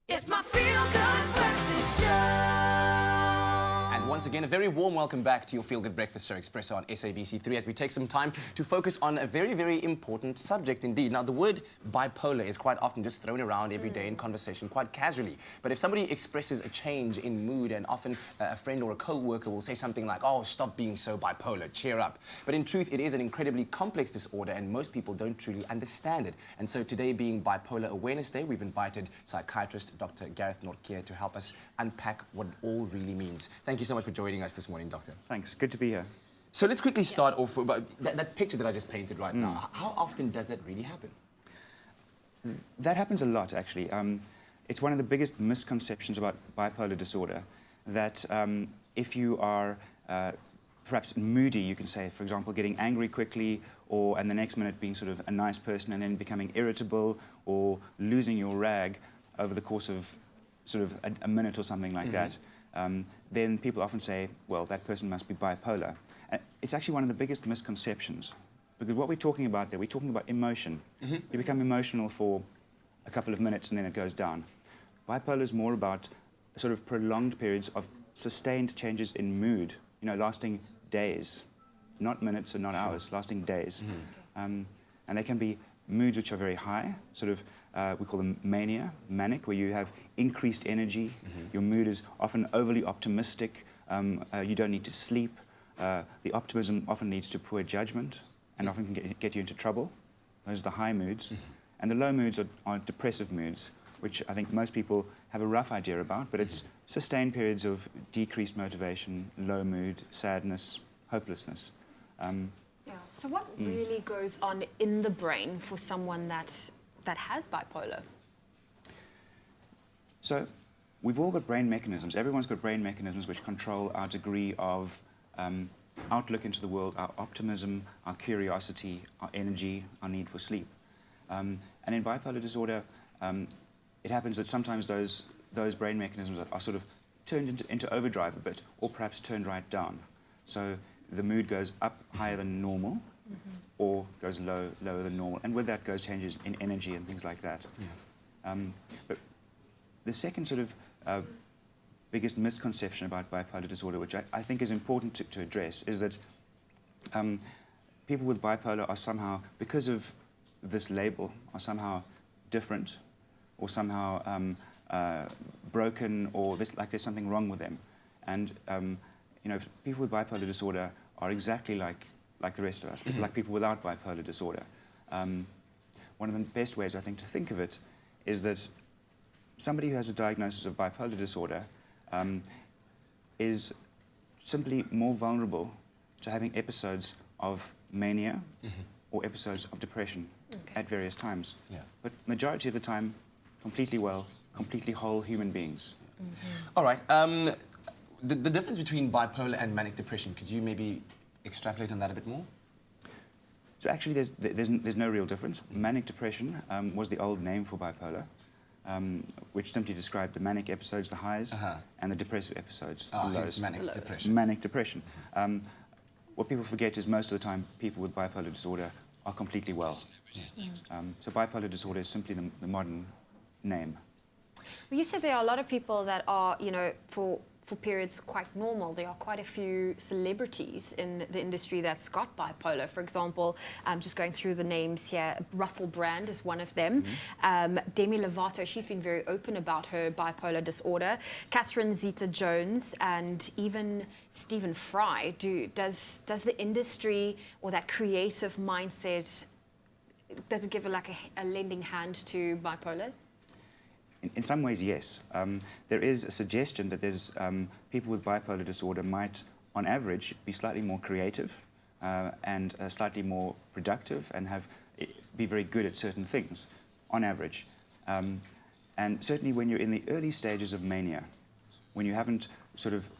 It's my feel-good breakfast show. And once again, a very warm welcome back to your Feel Good Breakfast Show, Expresso on SABC3, as we take some time to focus on a very, very important subject indeed. Now, the word bipolar is quite often just thrown around every day in conversation, quite casually. But if somebody expresses a change in mood, and often a friend or a co-worker will say something like, "Oh, stop being so bipolar, cheer up." But in truth, it is an incredibly complex disorder, and most people don't truly understand it. And so today, being Bipolar Awareness Day, we've invited psychiatrist Dr. Gareth Nortje to help us unpack what it all really means. Thank you so much for joining us this morning, Doctor. Thanks. Good to be here. So let's quickly start off with that picture that I just painted right now. How often does that really happen? That happens a lot, actually. It's one of the biggest misconceptions about bipolar disorder, that if you are perhaps moody, you can say, for example, getting angry quickly, and the next minute being sort of a nice person and then becoming irritable or losing your rag over the course of sort of a minute or something like that, then people often say, well, that person must be bipolar. It's actually one of the biggest misconceptions, because what we're talking about there, we're talking about emotion. You become emotional for a couple of minutes and then it goes down. Bipolar is more about sort of prolonged periods of sustained changes in mood, lasting days, not minutes and not hours, lasting days. And they can be moods which are very high, sort of, we call them mania, manic, where you have increased energy. Your mood is often overly optimistic. You don't need to sleep. The optimism often leads to poor judgment and often can get you into trouble. Those are the high moods. And the low moods are depressive moods, which I think most people have a rough idea about, but it's sustained periods of decreased motivation, low mood, sadness, hopelessness. So what really goes on in the brain for someone that has bipolar? So we've all got brain mechanisms. Everyone's got brain mechanisms which control our degree of outlook into the world, our optimism, our curiosity, our energy, our need for sleep. And in bipolar disorder, it happens that sometimes those brain mechanisms are sort of turned into overdrive a bit, or perhaps turned right down. So the mood goes up higher than normal, or goes lower than normal, and with that goes changes in energy and things like that. But the second sort of biggest misconception about bipolar disorder, which I think is important to address, is that people with bipolar are somehow, because of this label, are somehow different, or somehow broken, or there's something wrong with them. And people with bipolar disorder are exactly like the rest of us, like people without bipolar disorder. One of the best ways, I think, to think of it is that somebody who has a diagnosis of bipolar disorder is simply more vulnerable to having episodes of mania or episodes of depression at various times. But majority of the time, completely well, completely whole human beings. All right. The difference between bipolar and manic depression, could you maybe extrapolate on that a bit more? So actually, there's no real difference. Manic depression was the old name for bipolar, which simply described the manic episodes, the highs, and the depressive episodes, the lows. Manic depression. Manic depression. What people forget is most of the time people with bipolar disorder are completely well. So bipolar disorder is simply the modern name. Well, you said there are a lot of people that are, for periods quite normal. There are quite a few celebrities in the industry that's got bipolar. For example, just going through the names here, Russell Brand is one of them. Demi Lovato, she's been very open about her bipolar disorder. Catherine Zeta-Jones, and even Stephen Fry. Does the industry or that creative mindset, does it give a lending hand to bipolar? In some ways, yes. There is a suggestion that there's people with bipolar disorder might, on average, be slightly more creative and slightly more productive and be very good at certain things, on average. And certainly when you're in the early stages of mania, when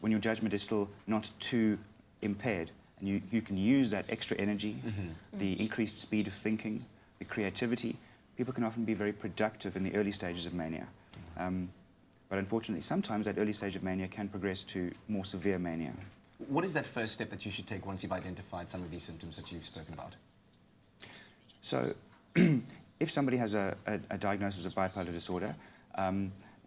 when your judgment is still not too impaired, and you can use that extra energy, the increased speed of thinking, the creativity, people can often be very productive in the early stages of mania. But unfortunately, sometimes that early stage of mania can progress to more severe mania. What is that first step that you should take once you've identified some of these symptoms that you've spoken about? So if somebody has a diagnosis of bipolar disorder,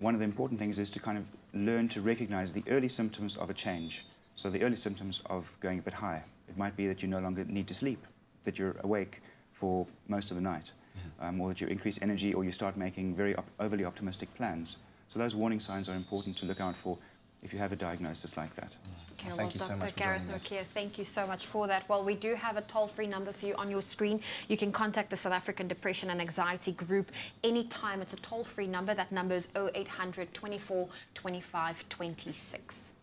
one of the important things is to kind of learn to recognize the early symptoms of a change. So the early symptoms of going a bit high. It might be that you no longer need to sleep, that you're awake for most of the night, or that you increase energy, or you start making very overly optimistic plans. So those warning signs are important to look out for if you have a diagnosis like that. Okay, Well, thank you so much for Gareth joining us. Nortje, thank you so much for that. Well, we do have a toll-free number for you on your screen. You can contact the South African Depression and Anxiety Group anytime. It's a toll-free number. That number is 0800 24 25 26.